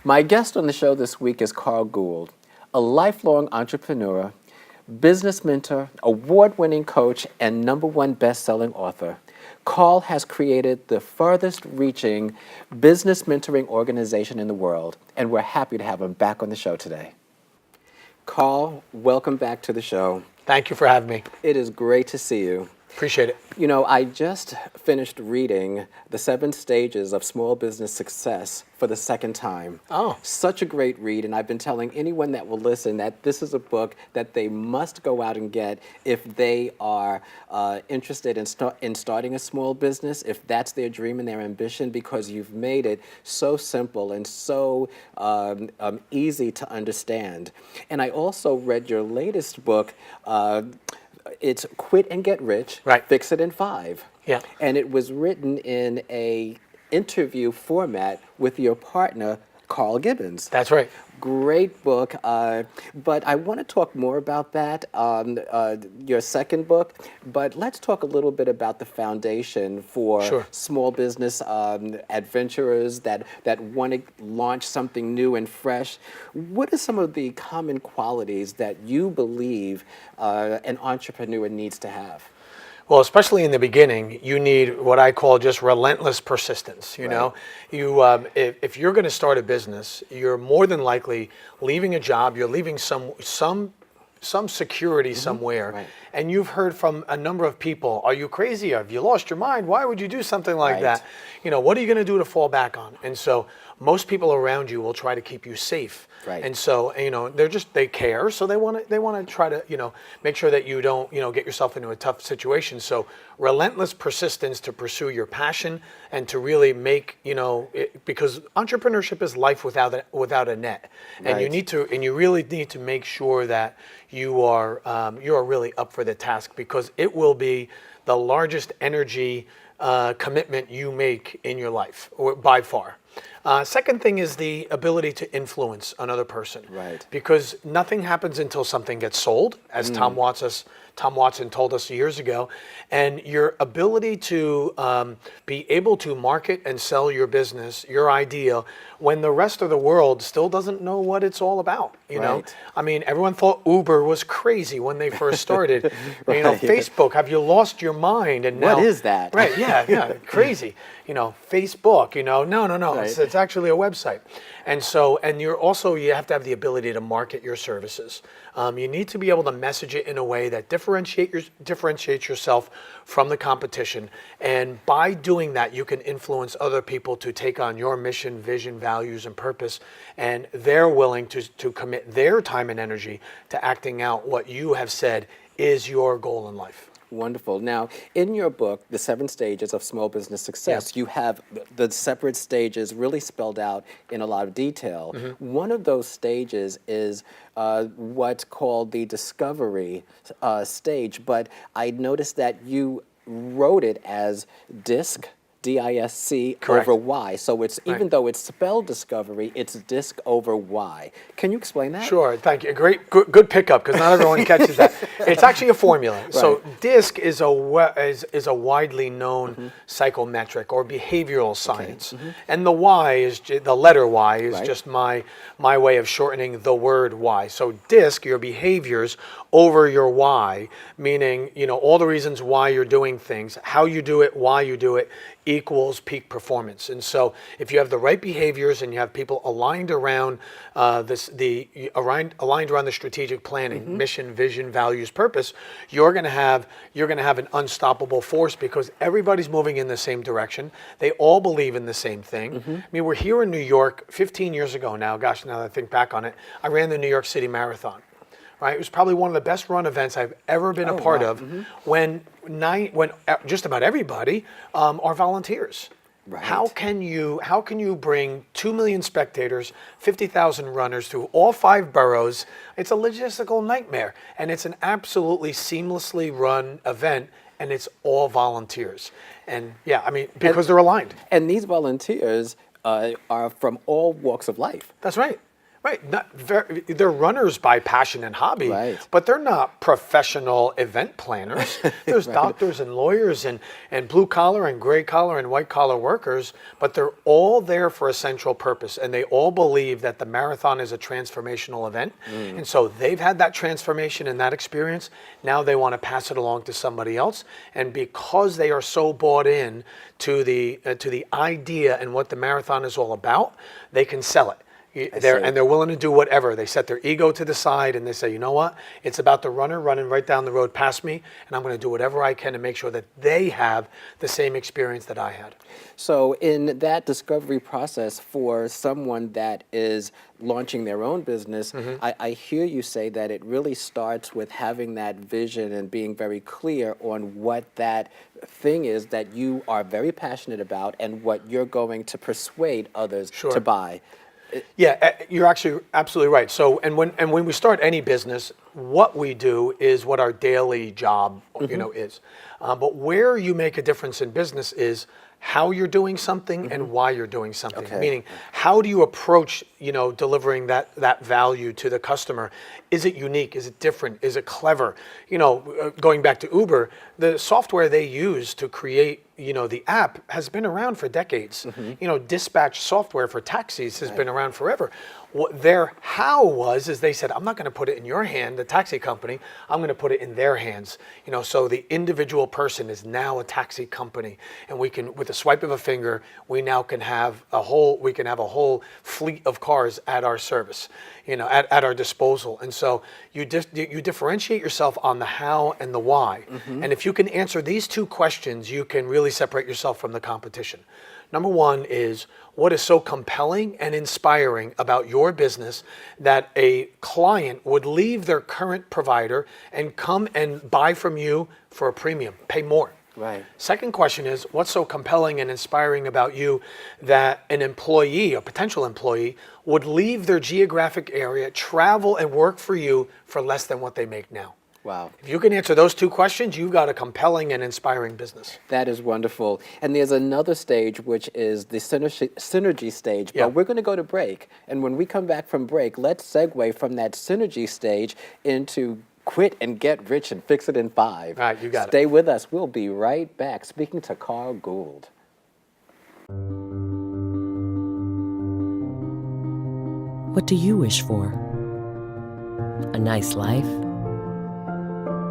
My guest on the show this week is Carl Gould, a lifelong entrepreneur, business mentor, award-winning coach, and #1 best-selling author. Carl has created the farthest-reaching business mentoring organization in the world, and we're happy to have him back on the show today. Carl, welcome back to the show. Thank you for having me. It is great to see you. Appreciate it. You know, I just finished reading The 7 Stages of Small Business Success for the second time. Oh. Such a great read, and I've been telling anyone that will listen that this is a book that they must go out and get if they are interested in starting a small business, if that's their dream and their ambition, because you've made it so simple and so easy to understand. And I also read your latest book, it's Quit and Get Rich, Right. Fix It in 5. Yeah. And it was written in a interview format with your partner, Karl Gibbons. That's right. Great book, but I want to talk more about that, your second book, but let's talk a little bit about the foundation for Sure. small business adventurers that want to launch something new and fresh. What are some of the common qualities that you believe an entrepreneur needs to have? Well, especially in the beginning, you need what I call just relentless persistence. You know, if you're going to start a business, you're more than likely leaving a job. You're leaving some security somewhere, Right. and you've heard from a number of people, "Are you crazy? Have you lost your mind? Why would you do something like Right. that? You know, what are you going to do to fall back on?" And so, most people around you will try to keep you safe. Right. And so, you know, they care, so they want to try to, you know, make sure that you don't, you know, get yourself into a tough situation. So relentless persistence to pursue your passion and to really make, you know, because entrepreneurship is life without a net. And Right. you really need to make sure that you are really up for the task, because it will be the largest energy commitment you make in your life, or by far. Second thing is the ability to influence another person. Right. Because nothing happens until something gets sold, as Tom Watson told us years ago. And your ability to be able to market and sell your business, your idea, when the rest of the world still doesn't know what it's all about. You know, Right. I mean, everyone thought Uber was crazy when they first started. You know, Right. Facebook, have you lost your mind? And now, What is that? Right? Yeah, crazy. You know, Facebook. You know, no. Right. It's actually a website. And so, and you have to have the ability to market your services. You need to be able to message it in a way that differentiates yourself from the competition. And by doing that, you can influence other people to take on your mission, vision, values, and purpose. And they're willing to commit their time and energy to acting out what you have said is your goal in life. Wonderful. Now, in your book, The 7 Stages of Small Business Success, you have the separate stages really spelled out in a lot of detail. One of those stages is what's called the discovery stage, but I noticed that you wrote it as DISC, D-I-S-C, Correct. over Y. So it's, even though it's spelled discovery, it's DISC over Y. Can you explain that? Sure, thank you. Good pickup, because not everyone catches that. It's actually a formula. So DISC is a widely known psychometric or behavioral science, and the Y is the letter Y is just my way of shortening the word Y. So DISC, your behaviors over your why, meaning, you know, all the reasons why you're doing things, how you do it, why you do it, equals peak performance. And so if you have the right behaviors and you have people aligned around aligned around the strategic planning, mission, vision, values, purpose, you're going to have an unstoppable force, because everybody's moving in the same direction. They all believe in the same thing. I mean, we're here in New York 15 years ago now. Gosh, now that I think back on it, I ran the New York City Marathon. Right, it was probably one of the best run events I've ever been a part of. When just about everybody are volunteers. Right. How can you bring 2 million spectators, 50,000 runners through all 5 boroughs? It's a logistical nightmare, and it's an absolutely seamlessly run event, and it's all volunteers. And yeah, I mean, because they're aligned. And these volunteers are from all walks of life. That's right. Right. They're runners by passion and hobby, Right. but they're not professional event planners. There's Right. doctors and lawyers and blue collar and gray collar and white collar workers, but they're all there for a central purpose. And they all believe that the marathon is a transformational event. And so they've had that transformation and that experience. Now they want to pass it along to somebody else. And because they are so bought in to the idea and what the marathon is all about, they can sell it. They're willing to do whatever. They set their ego to the side and they say, you know what? It's about the runner running right down the road past me, and I'm going to do whatever I can to make sure that they have the same experience that I had. So in that discovery process for someone that is launching their own business, I hear you say that it really starts with having that vision and being very clear on what that thing is that you are very passionate about and what you're going to persuade others to buy. Yeah, you're actually absolutely right. So, and when we start any business, what we do is what our daily job, is. But where you make a difference in business is how you're doing something and why you're doing something. Okay. Meaning, how do you approach, delivering that value to the customer? Is it unique? Is it different? Is it clever? Going back to Uber, the software they use to create, the app has been around for decades. Dispatch software for taxis has been around forever. What their how was is they said, I'm not going to put it in your hand, the taxi company. I'm going to put it in their hands. So the individual person is now a taxi company, and we can, with a swipe of a finger, we now can have a whole fleet of cars at our service, at our disposal. And so you differentiate yourself on the how and the why. And if you can answer these 2 questions, you can really separate yourself from the competition. Number 1 is, what is so compelling and inspiring about your business that a client would leave their current provider and come and buy from you for a premium, pay more? Right. Second question is, what's so compelling and inspiring about you that an employee, a potential employee, would leave their geographic area, travel and work for you for less than what they make now? Wow. If you can answer those 2 questions, you've got a compelling and inspiring business. That is wonderful. And there's another stage, which is the synergy stage. Yeah. But we're going to go to break. And when we come back from break, let's segue from that synergy stage into quit and get rich and fix it in 5. All right, you got it. Stay with us. We'll be right back speaking to Carl Gould. What do you wish for? A nice life?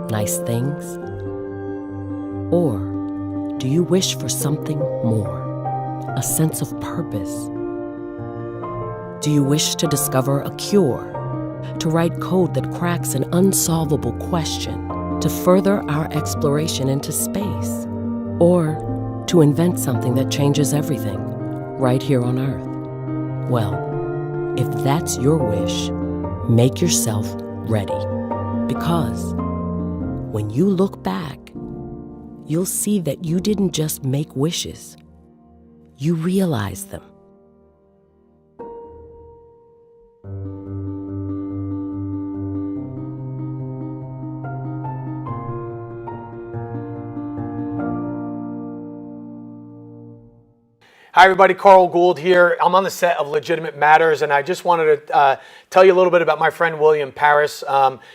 Nice things? Or do you wish for something more, a sense of purpose? Do you wish to discover a cure, to write code that cracks an unsolvable question, to further our exploration into space? Or to invent something that changes everything, right here on Earth? Well, if that's your wish, make yourself ready. Because when you look back, you'll see that you didn't just make wishes, you realized them. Hi everybody, Carl Gould here. I'm on the set of Legitimate Matters, and I just wanted to tell you a little bit about my friend William Parris.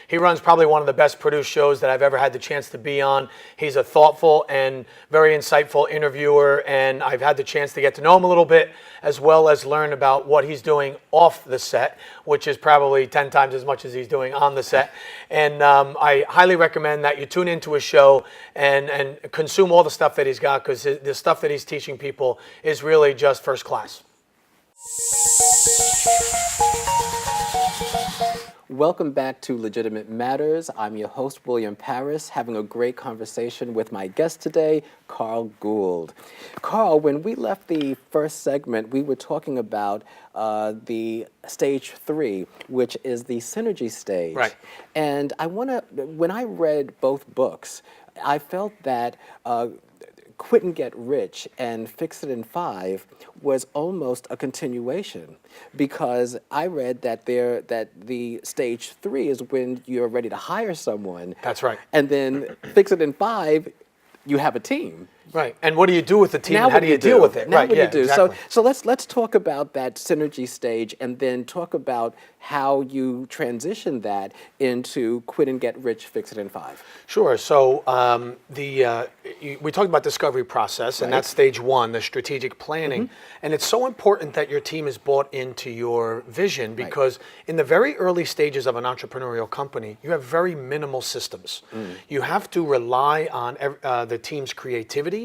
He runs probably one of the best produced shows that I've ever had the chance to be on. He's a thoughtful and very insightful interviewer, and I've had the chance to get to know him a little bit, as well as learn about what he's doing off the set, which is probably 10 times as much as he's doing on the set. And I highly recommend that you tune into his show and consume all the stuff that he's got, because the stuff that he's teaching people is really just first class. Welcome back to Legitimate Matters. I'm your host, William Parris, having a great conversation with my guest today, Carl Gould. Carl, when we left the first segment, we were talking about the stage 3, which is the synergy stage. Right. And when I read both books, I felt that Quit and Get Rich and Fix It in 5 was almost a continuation, because I read that the stage 3 is when you're ready to hire someone. That's right. And then Fix It in 5, you have a team. Right. And what do you do with the team? Now And how do you deal with it? Now Right. what Yeah, do you do? exactly. So let's talk about that synergy stage, and then talk about how you transition that into Quit and Get Rich, Fix It in 5. Sure. So we talked about discovery process, and that's stage 1, the strategic planning. And it's so important that your team is bought into your vision, because in the very early stages of an entrepreneurial company, you have very minimal systems. You have to rely on the team's creativity,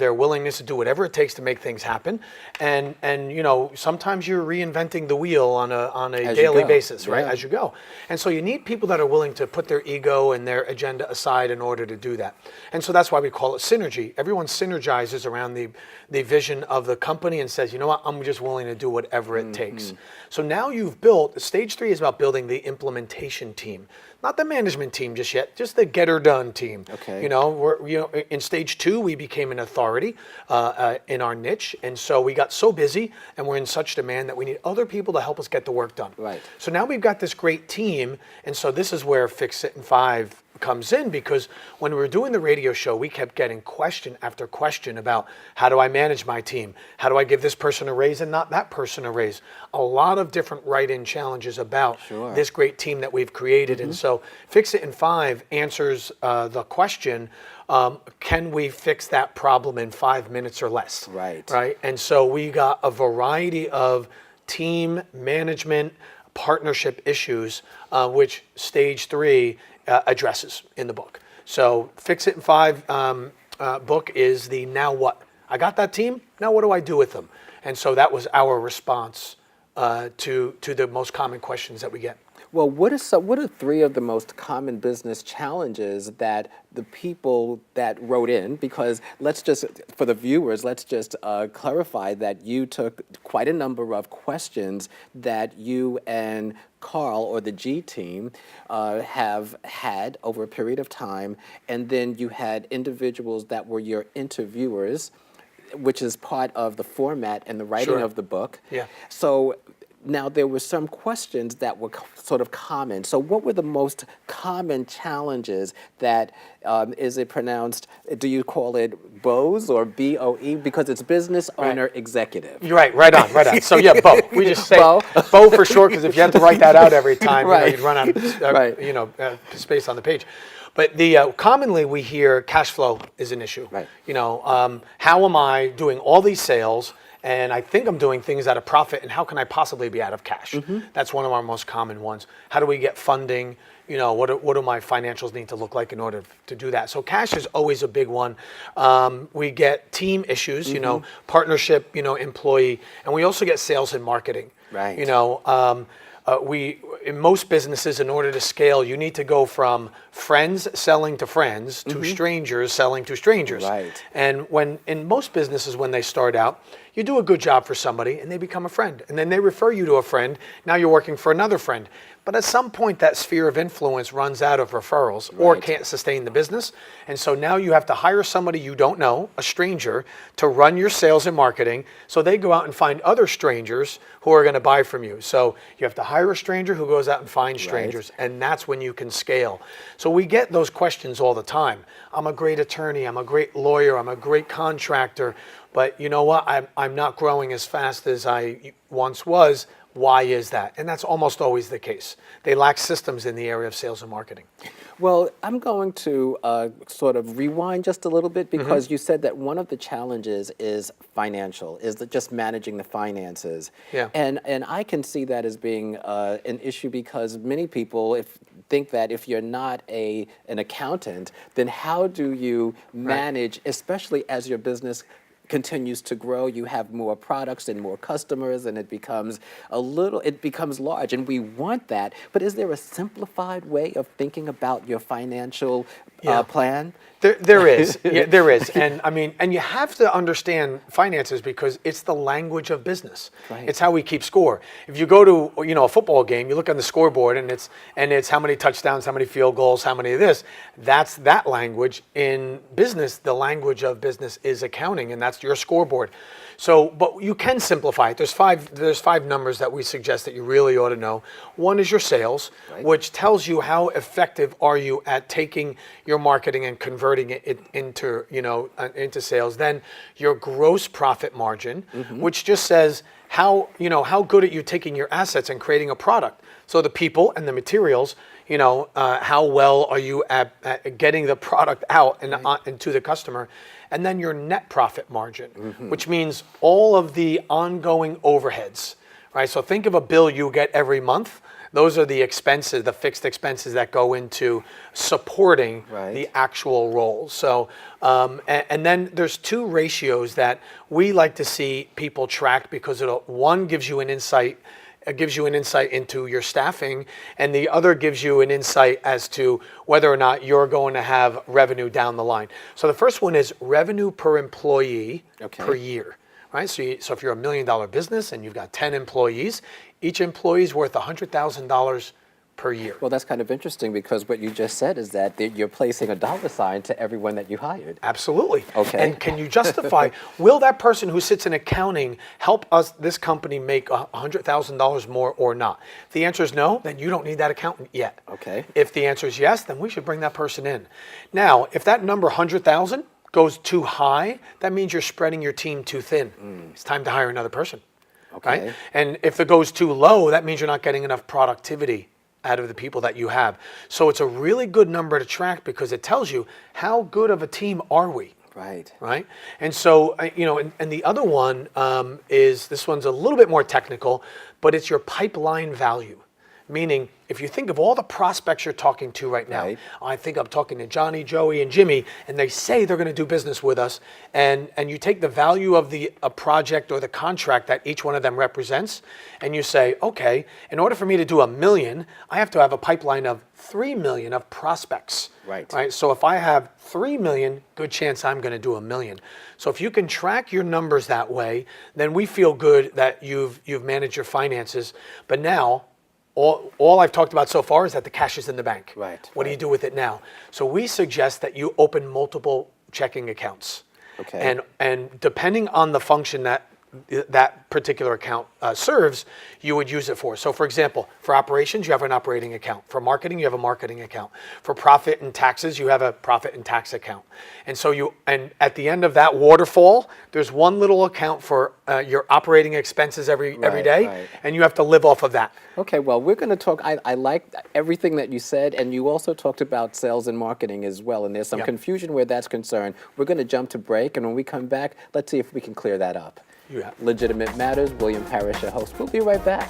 their willingness to do whatever it takes to make things happen. And you know, sometimes you're reinventing the wheel on a daily basis, right? As you go. And so you need people that are willing to put their ego and their agenda aside in order to do that. And so that's why we call it synergy. Everyone synergizes around the vision of the company and says, you know what, I'm just willing to do whatever it takes. So now you've built, stage 3 is about building the implementation team. Not the management team just yet, just the get-her-done team. Okay. You know, in stage 2, we became an authority in our niche, and so we got so busy, and we're in such demand that we need other people to help us get the work done. Right. So now we've got this great team, and so this is where Fix It in 5 comes in, because when we were doing the radio show, we kept getting question after question about, how do I manage my team? How do I give this person a raise and not that person a raise? A lot of different write-in challenges about this great team that we've created. And so Fix It in 5 answers the question, can we fix that problem in 5 minutes or less? Right. Right. And so we got a variety of team management, partnership issues, which stage 3 addresses in the book. So Fix It in 5 book is the now what? I got that team, now what do I do with them? And so that was our response to the most common questions that we get. Well, what are 3 of the most common business challenges that the people that wrote in, because let's just, for the viewers, let's just clarify that you took quite a number of questions that you and Carl, or the G team, have had over a period of time, and then you had individuals that were your interviewers, which is part of the format and the writing of the book. Yeah. So now, there were some questions that were sort of common. So what were the most common challenges that, is it pronounced, do you call it BOE or B-O-E? Because it's business owner executive. You're right on. So yeah, Bo. We just say Bo for short, because if you had to write that out every time, you'd run out of space on the page. But commonly we hear cash flow is an issue. Right. You know, how am I doing all these sales, and I think I'm doing things at a profit, and how can I possibly be out of cash? That's one of our most common ones. How do we get funding? You know, what do my financials need to look like in order to do that? So cash is always a big one. We get team issues, you know, partnership, you know, employee, and we also get sales and marketing. Right. You know, in most businesses, in order to scale, you need to go from friends selling to friends to strangers selling to strangers. Right. And in most businesses, when they start out, you do a good job for somebody and they become a friend. And then they refer you to a friend. Now you're working for another friend. But at some point, that sphere of influence runs out of referrals or can't sustain the business. And so now you have to hire somebody you don't know, a stranger, to run your sales and marketing. So they go out and find other strangers who are going to buy from you. So you have to hire a stranger who goes out and finds strangers. And that's when you can scale. So we get those questions all the time. I'm a great attorney. I'm a great lawyer. I'm a great contractor. But you know what? I'm not growing as fast as I once was. Why is that? And that's almost always the case. They lack systems in the area of sales and marketing. Well, I'm going to sort of rewind just a little bit, because you said that one of the challenges is financial, is just managing the finances. Yeah. And I can see that as being an issue, because many people think that if you're not an accountant, then how do you manage, especially as your business continues to grow, you have more products and more customers, and it becomes large, and we want that. But is there a simplified way of thinking about your financial plan? There is, yeah, there is, and I mean, and you have to understand finances because it's the language of business. Right. It's how we keep score. If you go to a football game, you look on the scoreboard, and it's how many touchdowns, how many field goals, how many of this. That's that language. In business, the language of business is accounting, and that's your scoreboard. So, but you can simplify it. There's five numbers that we suggest that you really ought to know. One is your sales, right, which tells you how effective are you at taking your marketing and converting it into sales. Then your gross profit margin, which just says how good are you taking your assets and creating a product. So the people and the materials, how well are you at getting the product out and to the customer. And then your net profit margin, which means all of the ongoing overheads, right? So think of a bill you get every month. Those are the expenses, the fixed expenses that go into supporting the actual roles. So, and then there's two ratios that we like to see people track because one gives you an insight. It gives you an insight into your staffing, and the other gives you an insight as to whether or not you're going to have revenue down the line. So the first one is revenue per employee per year, right? So if you're $1 million business and you've got 10 employees, each employee is worth $100,000 per year. Well, that's kind of interesting because what you just said is that you're placing a dollar sign to everyone that you hired. Absolutely. Okay. And can you justify, will that person who sits in accounting help this company make $100,000 more or not? If the answer is no, then you don't need that accountant yet. Okay. If the answer is yes, then we should bring that person in. Now, if that number 100,000 goes too high, that means you're spreading your team too thin. It's time to hire another person. Okay. Right? And if it goes too low, that means you're not getting enough productivity out of the people that you have. So it's a really good number to track because it tells you how good of a team are we. Right. Right. And so, and the other one is, this one's a little bit more technical, but it's your pipeline value. Meaning, if you think of all the prospects you're talking to right now, I think I'm talking to Johnny, Joey, and Jimmy, and they say they're going to do business with us, and you take the value of a project or the contract that each one of them represents, and you say, okay, in order for me to do $1 million, I have to have a pipeline of 3 million of prospects. Right. So if I have 3 million, good chance I'm going to do $1 million. So if you can track your numbers that way, then we feel good that you've managed your finances. But now, all I've talked about so far is that the cash is in the bank. Right. What do you do with it now? So we suggest that you open multiple checking accounts. Okay. And depending on the function that particular account serves, you would use it for. So for example, for operations, you have an operating account. For marketing, you have a marketing account. For profit and taxes, you have a profit and tax account. And so and at the end of that waterfall, there's one little account for your operating expenses every day, and you have to live off of that. Okay, well, we're going to talk, I like everything that you said, and you also talked about sales and marketing as well, and there's some confusion where that's concerned. We're going to jump to break, and when we come back, let's see if we can clear that up. Legitimate Matters, William Parris, your host. We'll be right back.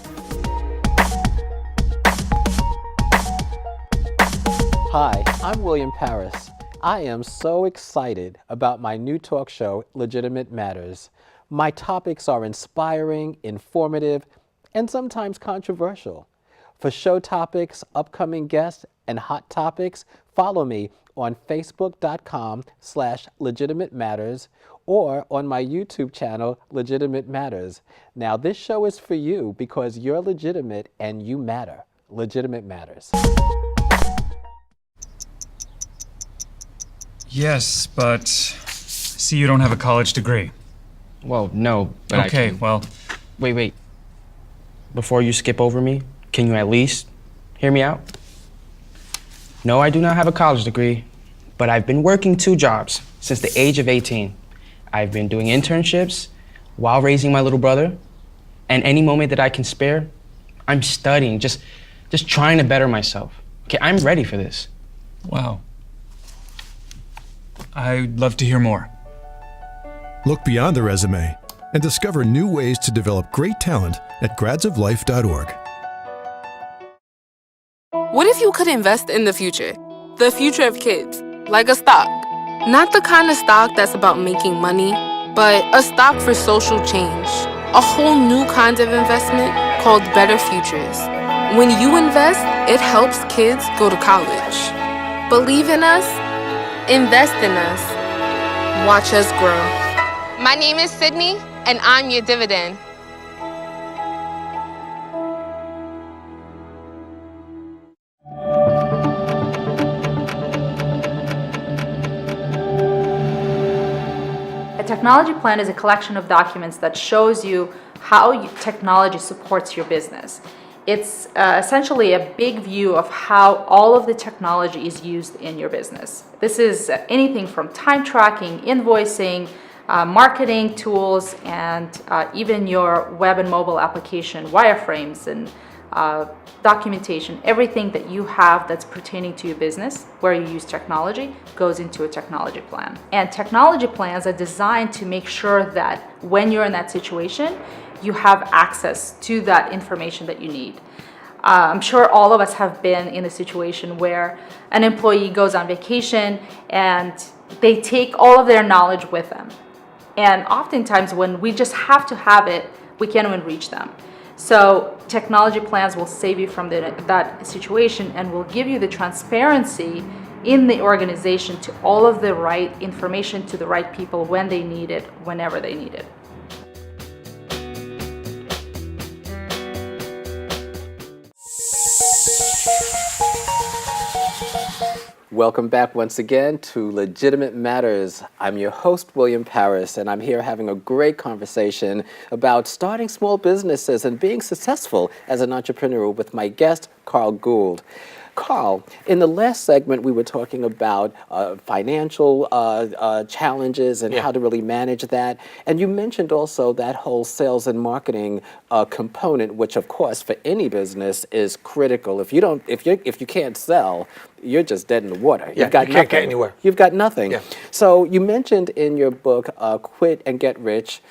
Hi, I'm William Parris. I am so excited about my new talk show, Legitimate Matters. My topics are inspiring, informative, and sometimes controversial. For show topics, upcoming guests, and hot topics, follow me on facebook.com/Legitimate Matters or on my YouTube channel, Legitimate Matters. Now, this show is for you because you're legitimate and you matter. Legitimate Matters. Yes, but see, you don't have a college degree. Well, no, but okay, I can. well... Wait. Before you skip over me, can you at least hear me out? No, I do not have a college degree, but I've been working 2 jobs since the age of 18. I've been doing internships while raising my little brother, and any moment that I can spare, I'm studying, just trying to better myself. Okay, I'm ready for this. Wow. I'd love to hear more. Look beyond the resume and discover new ways to develop great talent at gradsoflife.org. What if you could invest in the future? The future of kids, like a stock. Not the kind of stock that's about making money, but a stock for social change. A whole new kind of investment called Better Futures. When you invest, it helps kids go to college. Believe in us, Invest in us. Watch us grow. My name is Sydney, and I'm your dividend. A technology plan is a collection of documents that shows you how technology supports your business. It's essentially a big view of how all of the technology is used in your business. This is anything from time tracking, invoicing, marketing tools, and even your web and mobile application wireframes and documentation. Everything that you have that's pertaining to your business where you use technology goes into a technology plan. And technology plans are designed to make sure that when you're in that situation, you have access to that information that you need. I'm sure all of us have been in a situation where an employee goes on vacation and they take all of their knowledge with them. And oftentimes when we just have to have it, we can't even reach them. So technology plans will save you from that situation and will give you the transparency in the organization to all of the right information to the right people when they need it, whenever they need it. Welcome back once again to Legitimate Matters. I'm your host, William Parris, and I'm here having a great conversation about starting small businesses and being successful as an entrepreneur with my guest, Carl Gould. Carl, in the last segment, we were talking about financial challenges and how to really manage that. And you mentioned also that whole sales and marketing component, which, of course, for any business is critical. If you can't sell, you're just dead in the water. Yeah, You've got you nothing. can't get anywhere. You've got nothing. Yeah. So you mentioned in your book, Quit and Get Rich,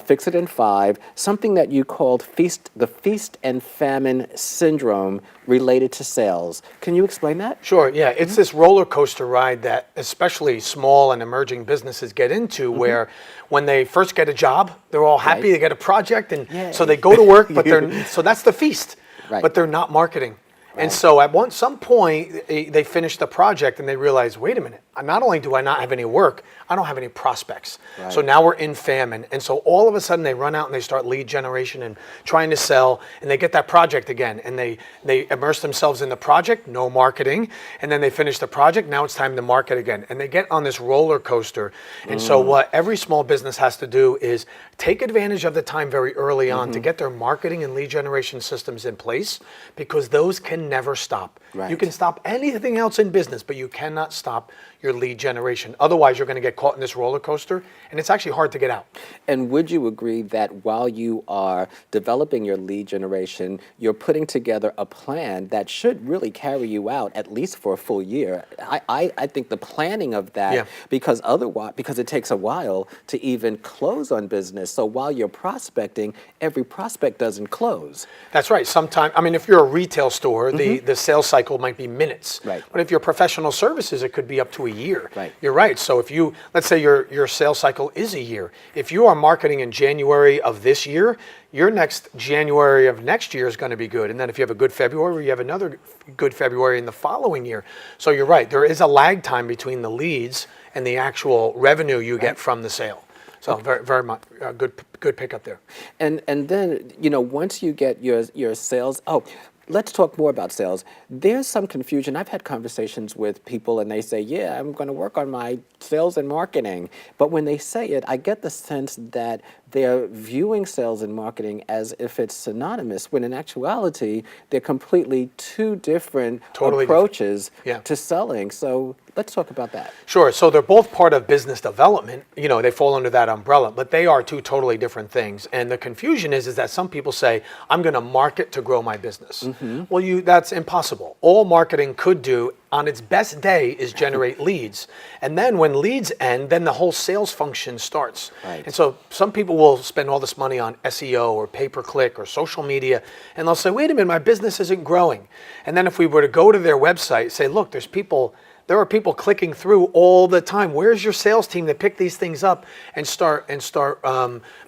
Fix It in 5, something that you called the feast and famine syndrome related to sales. Can you explain that? Sure, yeah. It's this roller coaster ride that especially small and emerging businesses get into where when they first get a job, they're all happy, they get a project, and so they go to work, but so that's the feast, but they're not marketing. And so at some point, they finish the project and they realize, wait a minute, not only do I not have any work, I don't have any prospects. So now we're in famine. And so all of a sudden they run out and they start lead generation and trying to sell, and they get that project again. And they immerse themselves in the project, no marketing. And then they finish the project, now it's time to market again. And they get on this roller coaster. And so what every small business has to do is take advantage of the time very early on to get their marketing and lead generation systems in place, because those can never stop. You can stop anything else in business, but you cannot stop your lead generation. Otherwise, you're going to get caught in this roller coaster, and it's actually hard to get out. And would you agree that while you are developing your lead generation, you're putting together a plan that should really carry you out at least for a full year? I think the planning of that, because it takes a while to even close on business. So while you're prospecting, every prospect doesn't close. That's right. Sometimes, I mean, if you're a retail store, the sales cycle might be minutes. But if you're professional services, it could be up to a year. You're right. So if let's say your sales cycle is a year. If you are marketing in January of this year, your next January of next year is going to be good. And then if you have a good February, you have another good February in the following year. So you're right. There is a lag time between the leads and the actual revenue you get from the sale. So very, very much good pickup there. And then, once you get your sales, let's talk more about sales. There's some confusion. I've had conversations with people and they say, yeah, I'm going to work on my sales and marketing. But when they say it, I get the sense that they're viewing sales and marketing as if it's synonymous, when in actuality, they're completely two different approaches to selling. So let's talk about that. Sure. So they're both part of business development. They fall under that umbrella, but they are two totally different things. And the confusion is that some people say, I'm going to market to grow my business. Well, that's impossible. All marketing could do on its best day is generate leads. And then when leads end, then the whole sales function starts. And so some people will spend all this money on SEO or pay-per-click or social media, and they'll say, wait a minute, my business isn't growing. And then if we were to go to their website, say, look, there's people There are people clicking through all the time. Where's your sales team to pick these things up and start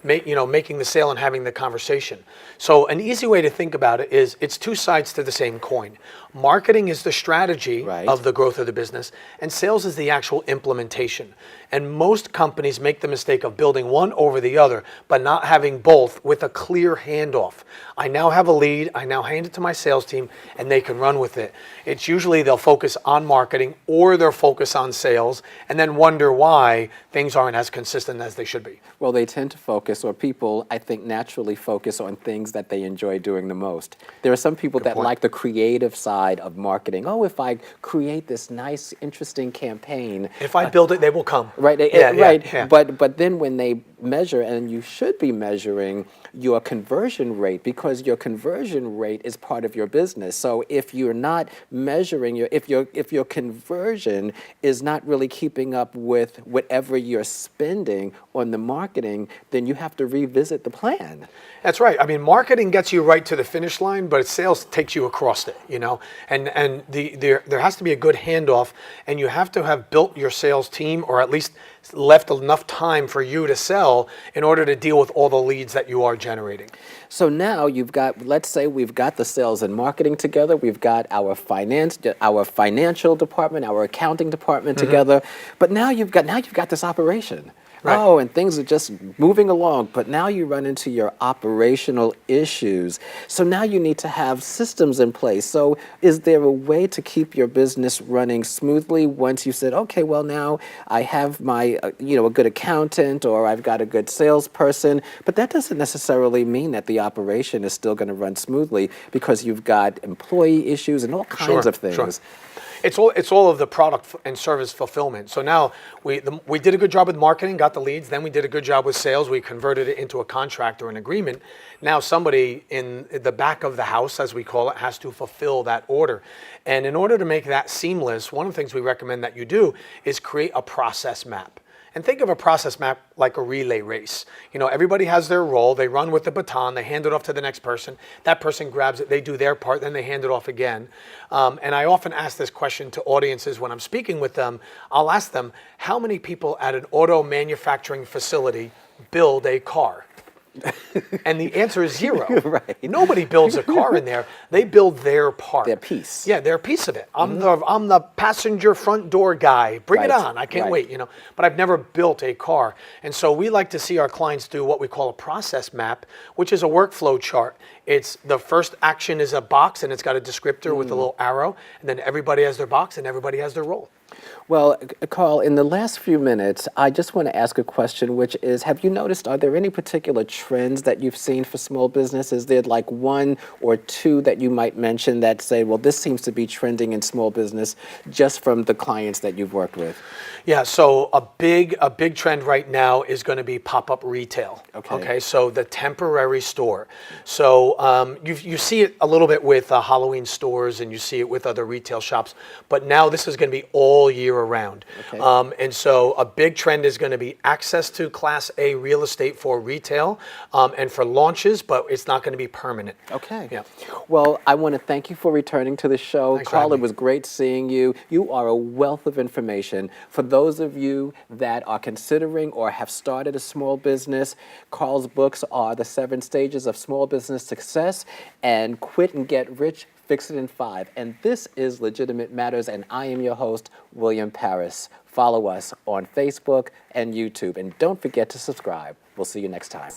making the sale and having the conversation? So an easy way to think about it is it's two sides to the same coin. Marketing is the strategy Right. of the growth of the business, and sales is the actual implementation. And most companies make the mistake of building one over the other, but not having both with a clear handoff. I now have a lead, I now hand it to my sales team, and they can run with it. It's usually they'll focus on marketing or they'll focus on sales and then wonder why things aren't as consistent as they should be. Well, they tend to focus, or people, I think, naturally focus on things that they enjoy doing the most. There are some people that point. like the creative side of marketing. Oh, if I create this nice, interesting campaign. If I build it, they will come. Right, Yeah. But then when they measure, and you should be measuring your conversion rate, because your conversion rate is part of your business. So if you're not measuring if your conversion is not really keeping up with whatever you're spending on the marketing, then you have to revisit the plan. That's right. I mean, marketing gets you right to the finish line, but sales takes you across it, you know? And there has to be a good handoff, and you have to have built your sales team, or at least left enough time for you to sell in order to deal with all the leads that you are generating. So now you've got, let's say we've got the sales and marketing together, we've got our financial department, our accounting department together, but now you've got this operation. Right. Oh, and things are just moving along, but now you run into your operational issues. So now you need to have systems in place. So is there a way to keep your business running smoothly once you said, okay, well now I have my, a good accountant, or I've got a good salesperson, but that doesn't necessarily mean that the operation is still going to run smoothly, because you've got employee issues and all kinds of things. Sure. It's all of the product and service fulfillment. So now we did a good job with marketing, got the leads. Then we did a good job with sales. We converted it into a contract or an agreement. Now somebody in the back of the house, as we call it, has to fulfill that order. And in order to make that seamless, one of the things we recommend that you do is create a process map. And think of a process map like a relay race. You know, everybody has their role. They run with the baton. They hand it off to the next person. That person grabs it. They do their part. Then they hand it off again. And I often ask this question to audiences when I'm speaking with them. I'll ask them, how many people at an auto manufacturing facility build a car? And the answer is zero. Right. Nobody builds a car in there. They build their part. Their piece. Yeah, their piece of it. I'm the passenger front door guy. Bring it Right. on. I can't Right. wait, But I've never built a car. And so we like to see our clients do what we call a process map, which is a workflow chart. It's the first action is a box, and it's got a descriptor with a little arrow, and then everybody has their box and everybody has their role. Well, Carl, in the last few minutes, I just want to ask a question, which is, have you noticed, are there any particular trends that you've seen for small business? Is there like one or two that you might mention that say, well, this seems to be trending in small business just from the clients that you've worked with? Yeah, so a big trend right now is going to be pop-up retail. Okay, so the temporary store. So you see it a little bit with Halloween stores, and you see it with other retail shops, but now this is going to be all year around. Okay. And so a big trend is going to be access to Class A real estate for retail and for launches, but it's not going to be permanent. Okay. Yeah. Well, I want to thank you for returning to the show. Thanks for Carl, having it was great seeing you. You are a wealth of information. For those of you that are considering or have started a small business, Carl's books are The 7 Stages of Small Business Success and Quit and Get Rich, Fix It in 5. And this is Legitimate Matters, and I am your host, William Parris. Follow us on Facebook and YouTube, and don't forget to subscribe. We'll see you next time.